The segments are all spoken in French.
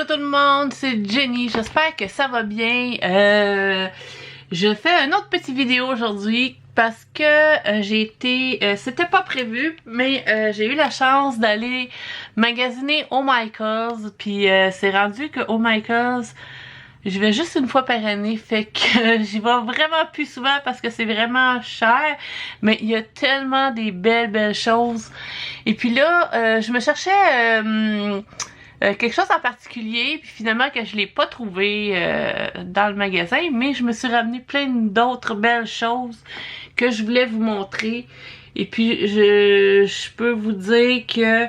tout le monde, c'est Jenny, j'espère que ça va bien. Je fais une autre petite vidéo aujourd'hui parce que j'ai été, c'était pas prévu, mais j'ai eu la chance d'aller magasiner au Michaels, puis c'est rendu que au Michaels, je vais juste une fois par année, fait que j'y vais vraiment plus souvent parce que c'est vraiment cher, mais il y a tellement des belles choses. Et puis là, je me cherchais quelque chose en particulier, puis finalement que je l'ai pas trouvé dans le magasin, mais je me suis ramené plein d'autres belles choses que je voulais vous montrer. Et puis je peux vous dire que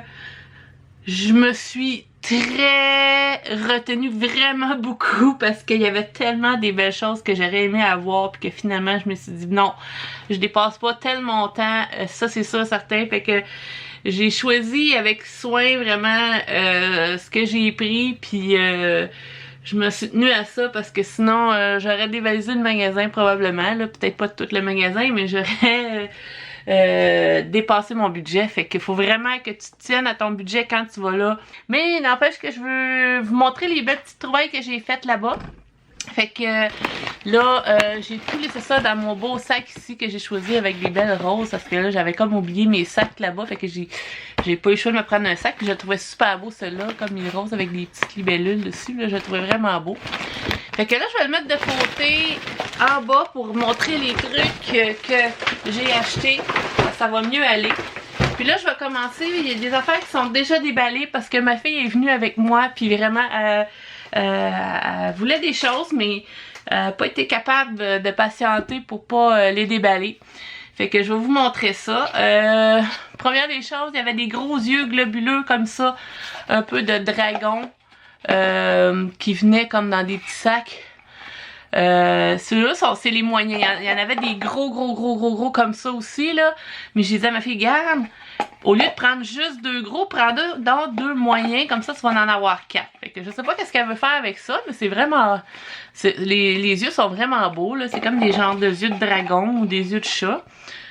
je me suis très retenue vraiment beaucoup parce qu'il y avait tellement des belles choses que j'aurais aimé avoir, puis que finalement je me suis dit non, je dépasse pas tel montant, ça c'est sûr certain. Fait que j'ai choisi avec soin vraiment ce que j'ai pris, puis je me suis tenue à ça parce que sinon j'aurais dévalisé le magasin probablement, là, peut-être pas tout le magasin, mais j'aurais dépassé mon budget. Fait qu'il faut vraiment que tu te tiennes à ton budget quand tu vas là. Mais n'empêche que je veux vous montrer les belles petites trouvailles que j'ai faites là-bas. Fait que là, j'ai tout laissé ça dans mon beau sac ici que j'ai choisi avec des belles roses, parce que là, j'avais comme oublié mes sacs là-bas, fait que j'ai pas eu le choix de me prendre un sac, puis je le trouvais super beau celui-là, comme les roses avec des petites libellules dessus, là, je le trouvais vraiment beau. Fait que là, je vais le mettre de côté en bas pour montrer les trucs que j'ai achetés, ça va mieux aller. Puis là, je vais commencer, il y a des affaires qui sont déjà déballées parce que ma fille est venue avec moi, puis vraiment, elle voulait des choses, mais elle n'a pas été capable de patienter pour pas les déballer. Fait que je vais vous montrer ça. Première des choses, il y avait des gros yeux globuleux comme ça, un peu de dragon, qui venaient comme dans des petits sacs. Ceux-là, c'est les moyens. Il y en avait des gros comme ça aussi, là. Mais je disais à ma fille, garde, au lieu de prendre juste deux gros, prends deux moyens, comme ça tu vas en avoir 4. Fait que je sais pas qu'est-ce qu'elle veut faire avec ça, mais c'est vraiment... Les yeux sont vraiment beaux, là. C'est comme des genres de yeux de dragon ou des yeux de chat.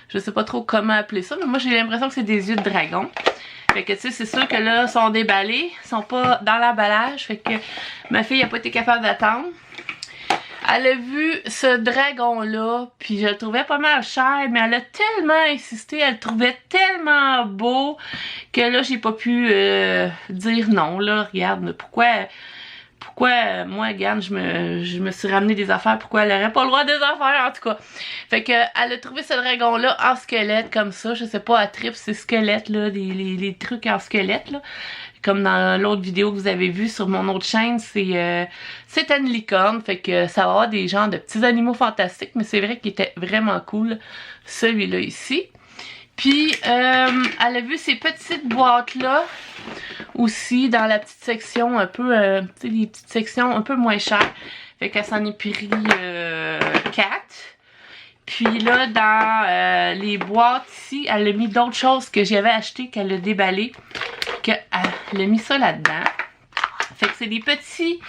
Je sais pas trop comment appeler ça, mais moi j'ai l'impression que c'est des yeux de dragon. Fait que tu sais, c'est sûr que là, ils sont déballés, ils sont pas dans l'emballage. Fait que ma fille a pas été capable d'attendre. Elle a vu ce dragon-là, puis je le trouvais pas mal cher, mais elle a tellement insisté, elle le trouvait tellement beau, que là, j'ai pas pu dire non, là, regarde, pourquoi moi, regarde, je me suis ramené des affaires, pourquoi elle aurait pas le droit des affaires, en tout cas. Fait que, elle a trouvé ce dragon-là en squelette, comme ça, je sais pas, à trip, c'est squelette, là, les trucs en squelette, là. Comme dans l'autre vidéo que vous avez vu sur mon autre chaîne, c'est une licorne, fait que ça va avoir des genres de petits animaux fantastiques, mais c'est vrai qu'il était vraiment cool, celui-là ici. Puis, elle a vu ces petites boîtes-là, aussi, dans la petite section un peu, tu sais, les petites sections un peu moins chères, fait qu'elle s'en est pris 4. Puis là, dans les boîtes ici, elle a mis d'autres choses que j'avais achetées, qu'elle a déballées, qu'elle a mis ça là-dedans. Fait que c'est des petits...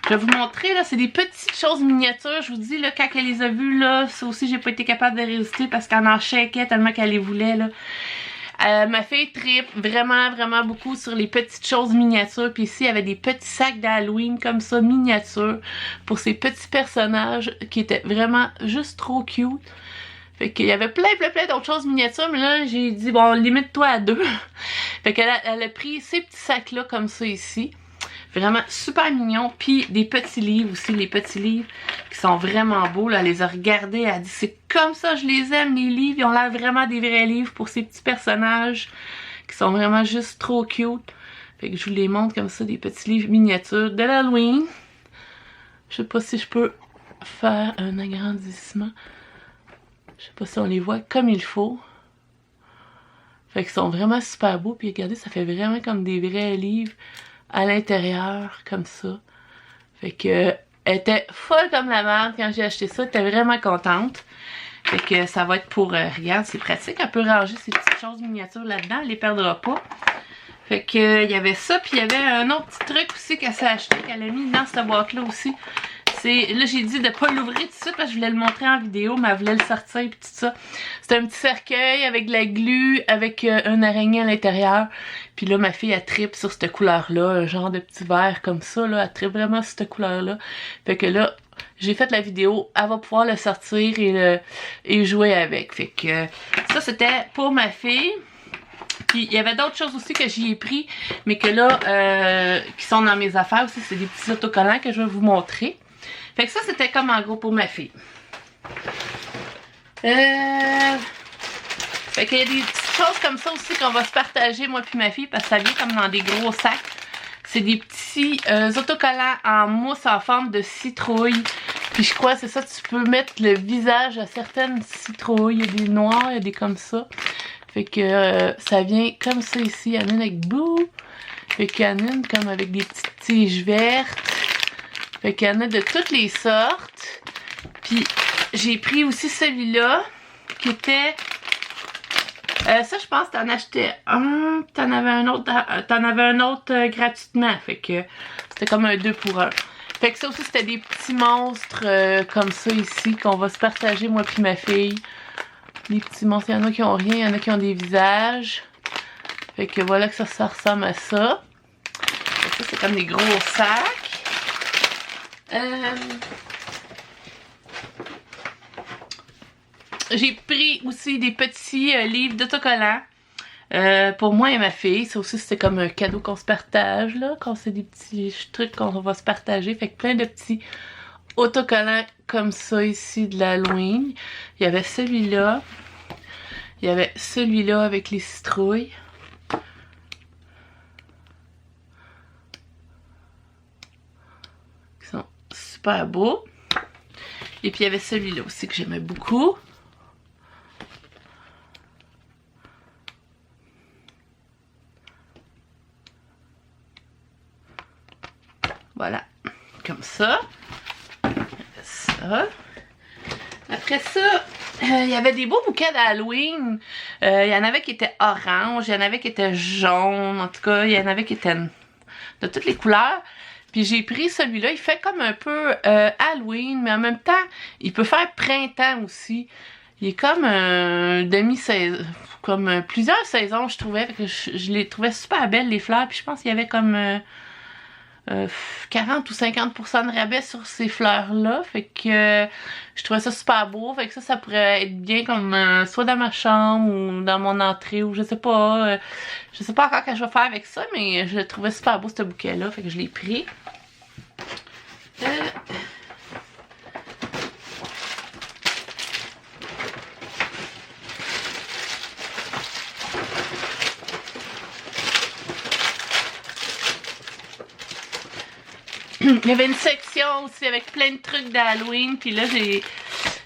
Je vais vous montrer, là, c'est des petites choses miniatures. Je vous dis, là, quand elle les a vues, là, ça aussi, j'ai pas été capable de résister parce qu'elle en shakeait tellement qu'elle les voulait, là. Ma fille tripe vraiment beaucoup sur les petites choses miniatures. Puis ici, il y avait des petits sacs d'Halloween comme ça, miniatures, pour ces petits personnages qui étaient vraiment juste trop cute. Fait qu'il y avait plein d'autres choses miniatures, mais là, j'ai dit, bon, limite-toi à 2. Fait qu'elle a pris ces petits sacs-là comme ça ici. Vraiment super mignon. Puis des petits livres aussi, les petits livres qui sont vraiment beaux. Là, elle les a regardés, elle a dit c'est comme ça je les aime, les livres. Ils ont l'air vraiment des vrais livres pour ces petits personnages qui sont vraiment juste trop cute. Fait que je vous les montre comme ça, des petits livres miniatures de l'Halloween. Je sais pas si je peux faire un agrandissement. Je sais pas si on les voit comme il faut. Fait qu'ils sont vraiment super beaux. Puis regardez, ça fait vraiment comme des vrais livres à l'intérieur, comme ça. Fait que elle était folle comme la merde quand j'ai acheté ça. Elle était vraiment contente. Fait que ça va être pour... regarde, c'est pratique. Elle peut ranger ses petites choses miniatures là-dedans. Elle les perdra pas. Fait que il y avait ça. Puis il y avait un autre petit truc aussi qu'elle s'est acheté, qu'elle a mis dans cette boîte-là aussi. Là, j'ai dit de pas l'ouvrir tout de suite parce que je voulais le montrer en vidéo, mais elle voulait le sortir et tout ça. C'est un petit cercueil avec de la glu, avec un araignée à l'intérieur. Puis là, ma fille, elle tripe sur cette couleur-là, un genre de petit vert comme ça, là. Elle tripe vraiment sur cette couleur-là. Fait que là, j'ai fait la vidéo, elle va pouvoir le sortir et jouer avec. Fait que ça, c'était pour ma fille. Puis il y avait d'autres choses aussi que j'y ai pris, mais que là, qui sont dans mes affaires aussi. C'est des petits autocollants que je vais vous montrer. Fait que ça, c'était comme en gros pour ma fille. Fait qu'il y a des petites choses comme ça aussi qu'on va se partager, moi puis ma fille, parce que ça vient comme dans des gros sacs. C'est des petits autocollants en mousse en forme de citrouille. Puis je crois, c'est ça, tu peux mettre le visage à certaines citrouilles. Il y a des noirs, il y a des comme ça. Fait que ça vient comme ça ici. Il y en a une avec bout. Fait qu'il y en a une comme avec des petites tiges vertes. Fait qu'il y en a de toutes les sortes. Puis j'ai pris aussi celui-là qui était... ça, je pense que t'en achetais un, pis t'en avais un autre gratuitement. Fait que c'était comme un 2 pour 1. Fait que ça aussi, c'était des petits monstres comme ça ici, qu'on va se partager, moi puis ma fille. Les petits monstres, il y en a qui ont rien, il y en a qui ont des visages. Fait que voilà que ça ressemble à ça. Fait que ça, c'est comme des gros sacs. J'ai pris aussi des petits livres d'autocollants pour moi et ma fille. Ça aussi, c'était comme un cadeau qu'on se partage, là, quand c'est des petits trucs qu'on va se partager. Fait que plein de petits autocollants comme ça ici de l'Halloween. Il y avait celui-là. Il y avait celui-là avec les citrouilles. Ils sont super beaux. Et puis il y avait celui-là aussi que j'aimais beaucoup. Voilà, comme ça. Après ça, il y avait des beaux bouquets d'Halloween. Il y en avait qui étaient orange, il y en avait qui étaient jaunes. En tout cas, il y en avait qui étaient de toutes les couleurs. Puis j'ai pris celui-là. Il fait comme un peu Halloween, mais en même temps, il peut faire printemps aussi. Il est comme un demi-saison, comme plusieurs saisons, je trouvais. Fait que je les trouvais super belles, les fleurs. Puis je pense qu'il y avait comme... 40 ou 50% de rabais sur ces fleurs-là. Fait que je trouvais ça super beau. Fait que ça pourrait être bien comme soit dans ma chambre ou dans mon entrée ou je sais pas. Je sais pas encore ce que je vais faire avec ça, mais je le trouvais super beau ce bouquet-là. Fait que je l'ai pris. Il y avait une section aussi avec plein de trucs d'Halloween. Puis là,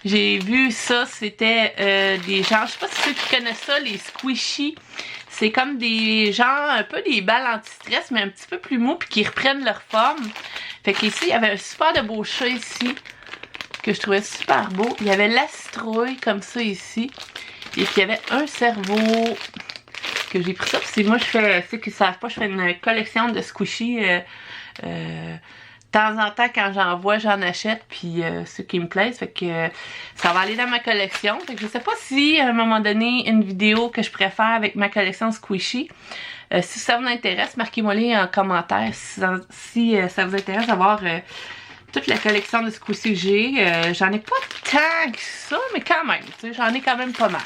j'ai vu ça. C'était des genres... Je sais pas si ceux qui connaissent ça, les squishy. C'est comme des genres, un peu des balles anti-stress, mais un petit peu plus mous, puis qui reprennent leur forme. Fait qu'ici, il y avait un super de beau chat ici, que je trouvais super beau. Il y avait la citrouille, comme ça, ici. Et puis, il y avait un cerveau, que j'ai pris ça. Puis moi, je fais, ceux qui ne savent pas, je fais une collection de squishy. De temps en temps, quand j'en vois, j'en achète, puis ceux qui me plaisent, fait que ça va aller dans ma collection. Fait que je sais pas si, à un moment donné, une vidéo que je préfère avec ma collection Squishy, si ça vous intéresse, marquez-moi-les en commentaire si ça vous intéresse d'avoir toute la collection de Squishy que j'ai. J'en ai pas tant que ça, mais quand même, tu sais, j'en ai quand même pas mal.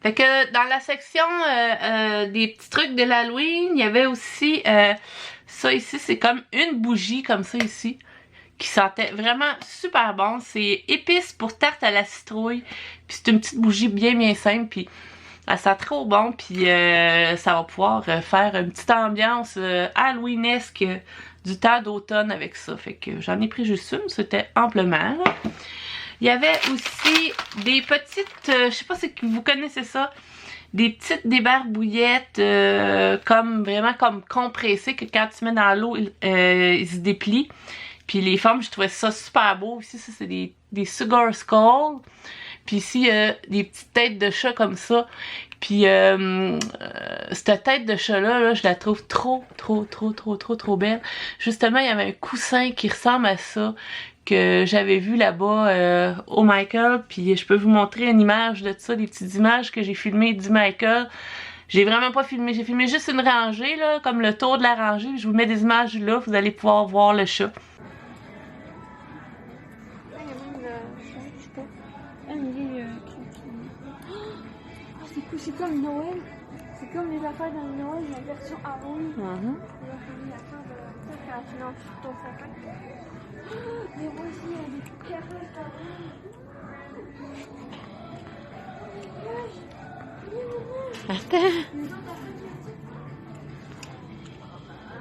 Fait que dans la section des petits trucs de l'Halloween, il y avait aussi... ça ici, c'est comme une bougie comme ça ici, qui sentait vraiment super bon. C'est épices pour tarte à la citrouille. Puis c'est une petite bougie bien simple. Puis elle sent trop bon. Puis ça va pouvoir faire une petite ambiance halloweenesque du temps d'automne avec ça. Fait que j'en ai pris juste une, c'était amplement. Là. Il y avait aussi des petites, je sais pas si vous connaissez ça, des petites débarbouillettes comme vraiment comme compressées que quand tu mets dans l'eau, ils se déplient. Puis les formes, je trouvais ça super beau. Ici, ça c'est des Sugar Skull. Puis ici, des petites têtes de chat comme ça Puis cette tête de chat-là, là, je la trouve trop belle. Justement, il y avait un coussin qui ressemble à ça que j'avais vu là-bas au Michael. Puis je peux vous montrer une image de ça, des petites images que j'ai filmées du Michael. J'ai vraiment pas filmé, j'ai filmé juste une rangée, là, comme le tour de la rangée. Je vous mets des images là, vous allez pouvoir voir le chat. C'est cool, c'est comme Noël. C'est comme les affaires dans Noël, la version Halloween. Les affaires de quand tu lances ton sapin. Mais moi aussi, il y a des petites carrés. Attends.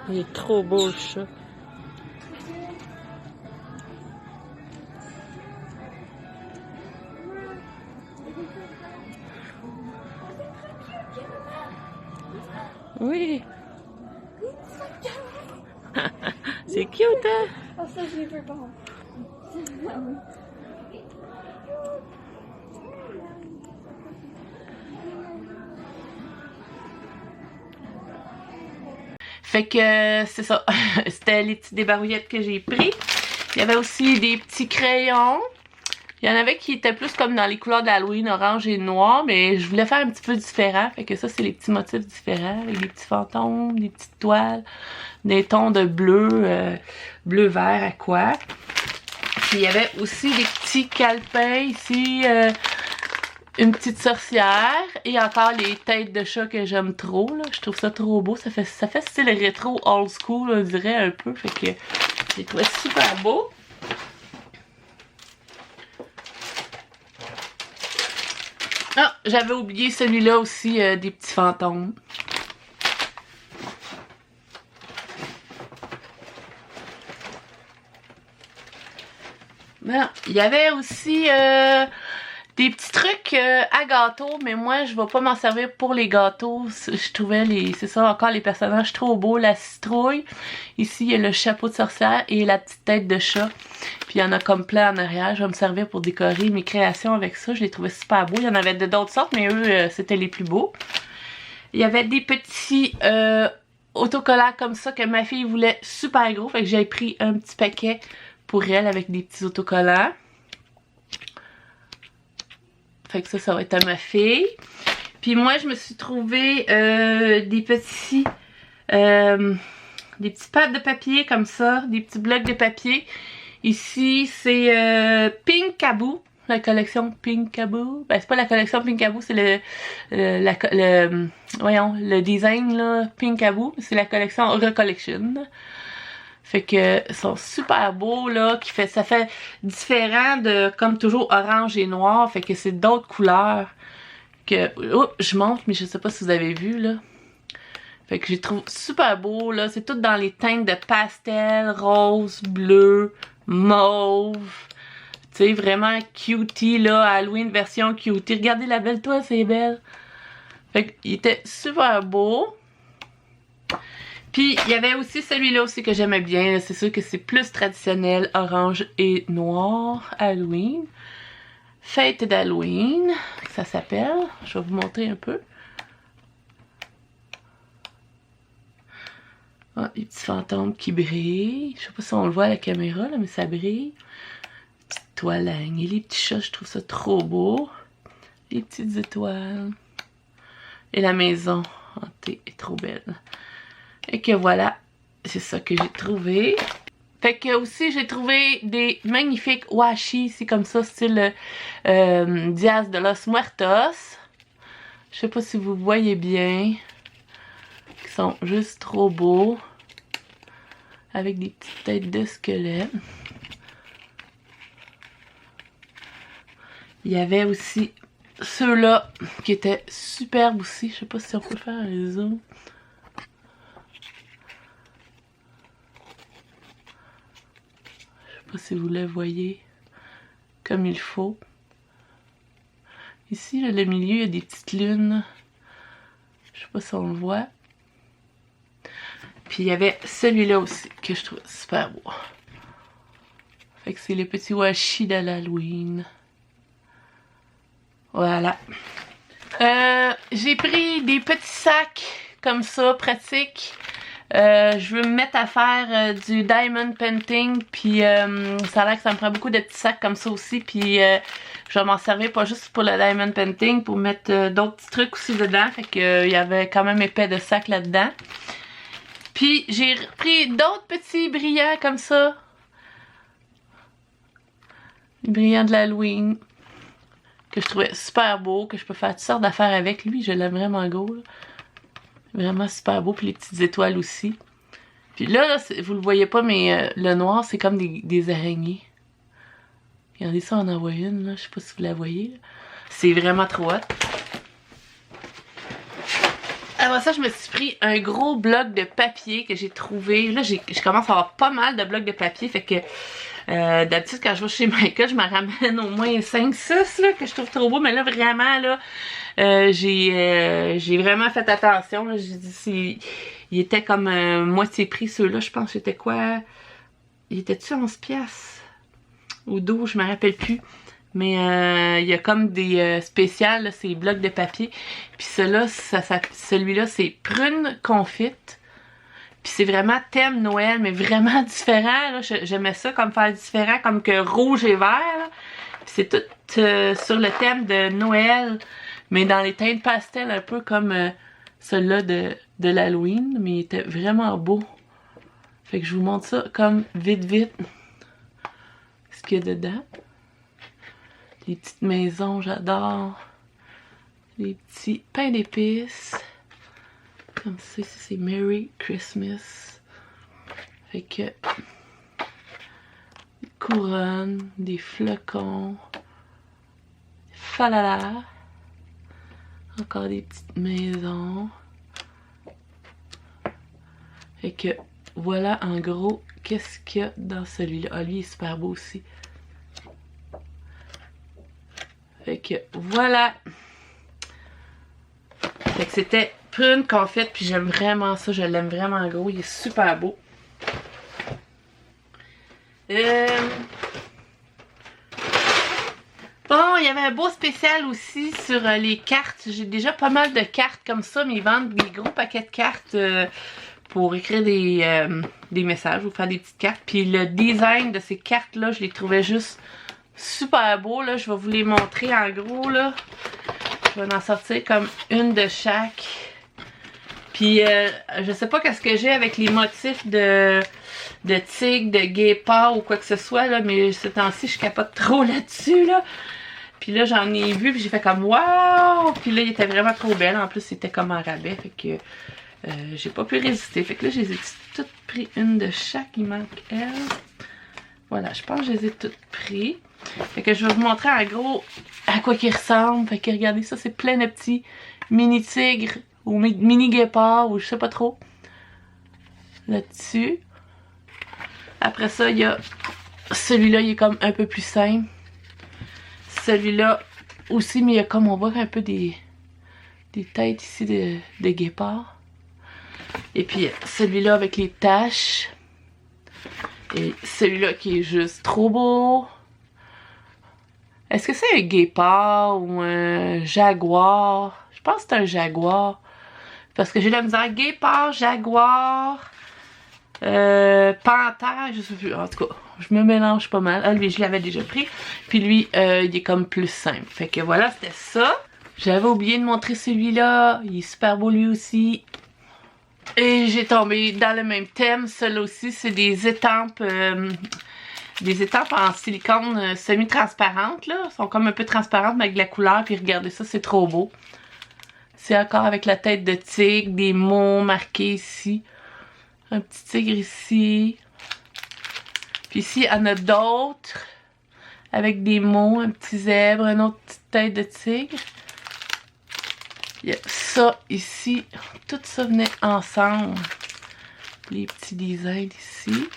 Il est trop beau le chat. Oui. C'est cute, hein? Oh, ça, j'ai fait bon. Fait que c'est ça. C'était les petits débarouillettes que j'ai pris. Il y avait aussi des petits crayons. Il y en avait qui étaient plus comme dans les couleurs d'Halloween, orange et noir, mais je voulais faire un petit peu différent. Fait que ça, c'est les petits motifs différents, avec des petits fantômes, des petites toiles, des tons de bleu, bleu-vert à quoi. Puis il y avait aussi des petits calepins ici, une petite sorcière et encore les têtes de chat que j'aime trop, là. Je trouve ça trop beau. Ça fait style rétro old school, on dirait un peu. Fait que j'ai trouvé super beau. Ah, j'avais oublié celui-là aussi, des petits fantômes. Bon, il y avait aussi des petits trucs à gâteau, mais moi je vais pas m'en servir pour les gâteaux. Je trouvais c'est ça encore les personnages trop beaux, la citrouille. Ici il y a le chapeau de sorcière et la petite tête de chat. Puis il y en a comme plein en arrière. Je vais me servir pour décorer mes créations avec ça. Je les trouvais super beaux. Il y en avait d'autres sortes, mais eux c'était les plus beaux. Il y avait des petits autocollants comme ça que ma fille voulait super gros. Fait que j'ai pris un petit paquet pour elle avec des petits autocollants. Fait que ça va être à ma fille. Puis moi, je me suis trouvé des petits pattes de papier comme ça, des petits blocs de papier. Ici, c'est Pinkaboo, la collection Pinkaboo. Ben, c'est pas la collection Pinkaboo, c'est le design là, Pinkaboo. C'est la collection Recollection. Fait que ils sont super beaux là, ça fait différent de comme toujours orange et noir, fait que c'est d'autres couleurs que je montre mais je sais pas si vous avez vu là. Fait que je les trouve super beaux là, c'est tout dans les teintes de pastel, rose, bleu, mauve. Tu sais vraiment cutie là, Halloween version cutie. Regardez la belle toile, c'est belle. Fait qu'il était super beau. Puis, il y avait aussi celui-là aussi que j'aimais bien. C'est sûr que c'est plus traditionnel, orange et noir, Halloween. Fête d'Halloween, ça s'appelle. Je vais vous montrer un peu. Ah, les petits fantômes qui brillent. Je sais pas si on le voit à la caméra, là, mais ça brille. Petite toile et les petits chats, je trouve ça trop beau. Les petites étoiles. Et la maison hantée est trop belle. Et que voilà, c'est ça que j'ai trouvé. Fait que aussi j'ai trouvé des magnifiques washi, c'est comme ça, style Dias de los Muertos. Je sais pas si vous voyez bien. Ils sont juste trop beaux. Avec des petites têtes de squelettes. Il y avait aussi ceux-là qui étaient superbes aussi. Je sais pas si on peut faire un zoom. Je sais pas si vous le voyez comme il faut. Ici, là, le milieu, il y a des petites lunes. Je sais pas si on le voit. Puis il y avait celui-là aussi que je trouve super beau. Fait que c'est les petits washi de l'Halloween. Voilà. J'ai pris des petits sacs comme ça, pratiques. Je veux me mettre à faire du diamond painting, puis ça a l'air que ça me prend beaucoup de petits sacs comme ça aussi, puis je vais m'en servir pas juste pour le diamond painting, pour mettre d'autres petits trucs aussi dedans, fait que il y avait quand même épais de sacs là-dedans. Puis j'ai pris d'autres petits brillants comme ça, les brillants de l'Halloween, que je trouvais super beau, que je peux faire toutes sortes d'affaires avec. Lui, je l'aime vraiment gros, là. Vraiment super beau, puis les petites étoiles aussi. Puis là vous le voyez pas, mais le noir, c'est comme des araignées. Regardez ça, on en voit une, là. Je sais pas si vous la voyez. C'est vraiment trop hot. Avant ça, je me suis pris un gros bloc de papier que j'ai trouvé. Là, je commence à avoir pas mal de blocs de papier, fait que d'habitude, quand je vais chez Michael, je m'en ramène au moins 5-6 là, que je trouve trop beau. Mais là, vraiment, là, j'ai vraiment fait attention. Là. Il était comme moitié prix, ceux-là. Je pense que c'était quoi? Il était-tu 11 piastres? Ou 12, je me rappelle plus. Mais il y a comme des spéciales, là, ces blocs de papier. Puis celui-là, c'est prune confite. Puis c'est vraiment thème Noël, mais vraiment différent. J'aimais ça comme faire différent, comme que rouge et vert. C'est tout sur le thème de Noël, mais dans les teintes pastel, un peu comme celui-là de l'Halloween. Mais il était vraiment beau. Fait que je vous montre ça comme vite. Ce qu'il y a dedans. Les petites maisons, j'adore. Les petits pains d'épices. Comme ça, ici c'est Merry Christmas. Fait que des couronnes, des flocons, falala. Encore des petites maisons. Fait que voilà en gros qu'est-ce qu'il y a dans celui-là. Ah, lui il est super beau aussi. Fait que voilà. Fait que c'était prune confite, puis j'aime vraiment ça, je l'aime vraiment gros, il est super beau. Bon, il y avait un beau spécial aussi sur les cartes. J'ai déjà pas mal de cartes comme ça, mais ils vendent des gros paquets de cartes pour écrire des messages ou faire des petites cartes. Puis le design de ces cartes-là, je les trouvais juste super beaux. Là, je vais vous les montrer en gros, là. Je vais en sortir comme une de chaque. Puis je sais pas qu'est-ce que j'ai avec les motifs de tigre, de guépard ou quoi que ce soit, là, mais ce temps-ci, je capote trop là-dessus, là. Puis là, j'en ai vu, puis j'ai fait comme waouh! Puis là, il était vraiment trop belle. En plus, c'était comme en rabais, fait que j'ai pas pu résister. Fait que là, je les ai toutes pris une de chaque. Il manque elle. Voilà, je pense que je les ai toutes pris. Fait que je vais vous montrer en gros à quoi qu'ils ressemblent. Fait que regardez ça, c'est plein de petits mini tigres ou mini guépards ou je sais pas trop. Là-dessus. Après ça, il y a celui-là, il est comme un peu plus simple. Celui-là aussi, mais il y a comme on voit un peu des têtes ici de guépards. Et puis celui-là avec les taches. Et celui-là qui est juste trop beau. Est-ce que c'est un guépard ou un jaguar? Je pense que c'est un jaguar. Parce que j'ai la misère. Guépard, jaguar, panthère, je sais plus. En tout cas, je me mélange pas mal. Ah, lui, je l'avais déjà pris. Puis lui, il est comme plus simple. Fait que voilà, c'était ça. J'avais oublié de montrer celui-là. Il est super beau lui aussi. Et j'ai tombé dans le même thème. Celui-là aussi, c'est des étampes en silicone semi-transparentes, là. Elles sont comme un peu transparentes, mais avec de la couleur. Puis regardez ça, c'est trop beau. C'est encore avec la tête de tigre, des mots marqués ici. Un petit tigre ici. Puis ici, il y en a d'autres. Avec des mots, un petit zèbre, une autre petite tête de tigre. Il y a ça ici. Tout ça venait ensemble. Les petits designs ici.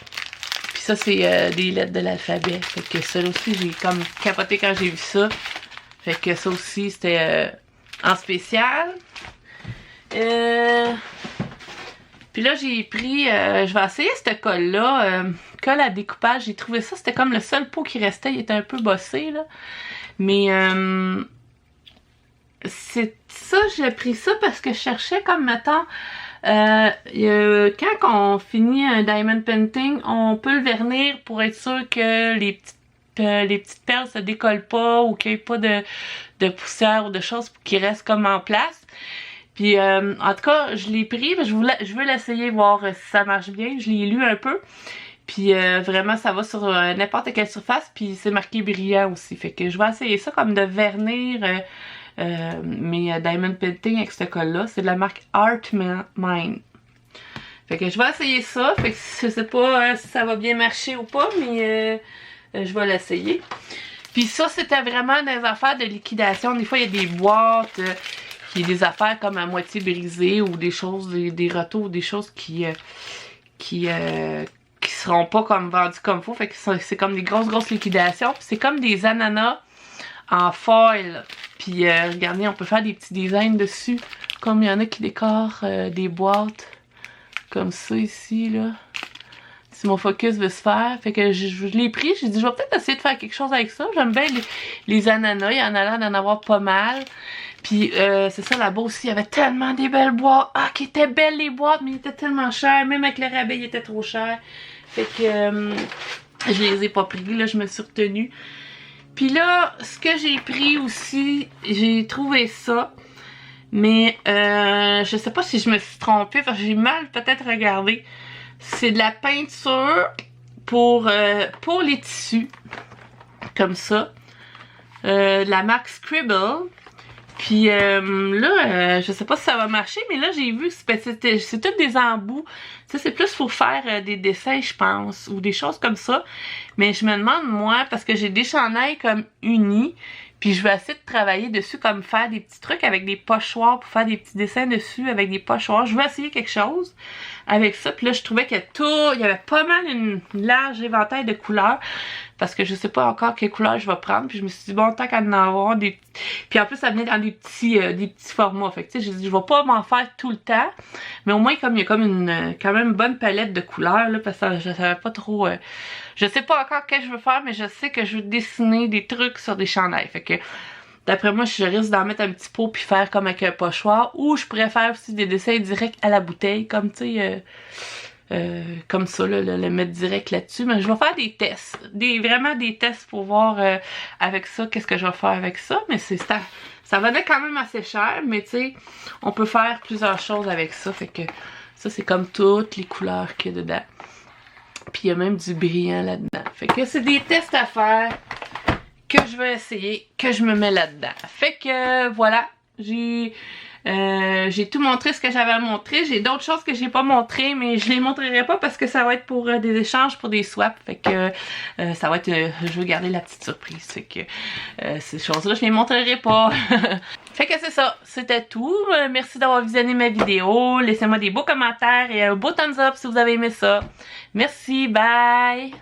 Puis ça, c'est des lettres de l'alphabet. Fait que ça aussi, j'ai comme capoté quand j'ai vu ça. Fait que ça aussi, c'était en spécial. Puis là, j'ai pris... je vais essayer ce colle-là. Colle à découpage. J'ai trouvé ça. C'était comme le seul pot qui restait. Il était un peu bossé, là. Mais... c'est ça, j'ai pris ça parce que je cherchais comme, mettons, quand on finit un diamond painting, on peut le vernir pour être sûr que les petites perles se décollent pas ou qu'il n'y ait pas de poussière ou de choses qui restent comme en place. Puis en tout cas, je l'ai pris, je veux l'essayer, voir si ça marche bien. Je l'ai lu un peu. Puis vraiment, ça va sur n'importe quelle surface. Puis c'est marqué brillant aussi. Fait que je vais essayer ça comme de vernir mes Diamond Painting avec ce colle-là. C'est de la marque Art Mine. Fait que je vais essayer ça. Fait que je sais pas si ça va bien marcher ou pas, mais je vais l'essayer. Puis ça, c'était vraiment des affaires de liquidation. Des fois, il y a des boîtes... qui est des affaires comme à moitié brisées ou des choses, des retours, des choses qui seront pas comme vendues comme faut. Fait que c'est comme des grosses liquidations. Puis c'est comme des ananas en foil. Puis regardez, on peut faire des petits designs dessus. Comme il y en a qui décorent des boîtes comme ça ici, là. Si mon focus veut se faire. Fait que je l'ai pris. J'ai dit, je vais peut-être essayer de faire quelque chose avec ça. J'aime bien les ananas. Il y en a l'air d'en avoir pas mal. Puis c'est ça, là-bas aussi, il y avait tellement des belles boîtes. Ah, qui étaient belles les boîtes, mais ils étaient tellement chers. Même avec le rabais, ils étaient trop chers. Fait que je les ai pas pris, là, je me suis retenue. Puis là, ce que j'ai pris aussi, j'ai trouvé ça. Mais je sais pas si je me suis trompée, parce que j'ai mal peut-être regardé. C'est de la peinture pour les tissus. Comme ça. La marque Scribble. Puis là, je sais pas si ça va marcher, mais là j'ai vu que c'est tout des embouts. Ça, c'est plus pour faire des dessins, je pense, ou des choses comme ça. Mais je me demande, moi, parce que j'ai des chandails comme unis, puis je vais essayer de travailler dessus, comme faire des petits trucs avec des pochoirs, pour faire des petits dessins dessus avec des pochoirs. Je vais essayer quelque chose avec ça. Puis là, je trouvais qu'il y avait pas mal une large éventail de couleurs. Parce que je sais pas encore quelle couleur je vais prendre. Puis je me suis dit, bon, tant qu'à en avoir des... Puis en plus, ça venait dans des petits formats. Fait que tu sais, j'ai dit, je vais pas m'en faire tout le temps. Mais au moins, comme il y a comme quand même une bonne palette de couleurs, là, parce que je savais pas trop... je sais pas encore ce que je veux faire, mais je sais que je veux dessiner des trucs sur des chandails. Fait que, d'après moi, je risque d'en mettre un petit pot puis faire comme avec un pochoir. Ou je pourrais faire aussi des dessins directs à la bouteille, comme, tu sais... comme ça, là, le mettre direct là-dessus. Mais je vais faire des tests. Vraiment des tests pour voir avec ça, qu'est-ce que je vais faire avec ça. Mais ça venait quand même assez cher. Mais tu sais, on peut faire plusieurs choses avec ça. Fait que ça, c'est comme toutes les couleurs qu'il y a dedans. Puis il y a même du brillant là-dedans. Fait que c'est des tests à faire que je vais essayer, que je me mets là-dedans. Fait que voilà, j'ai tout montré ce que j'avais à montrer. J'ai d'autres choses que j'ai pas montrées, mais je les montrerai pas parce que ça va être pour des échanges, pour des swaps. Fait que ça va être... je veux garder la petite surprise. Fait que ces choses-là, je les montrerai pas. Fait que c'est ça. C'était tout. Merci d'avoir visionné ma vidéo. Laissez-moi des beaux commentaires et un beau thumbs up si vous avez aimé ça. Merci. Bye!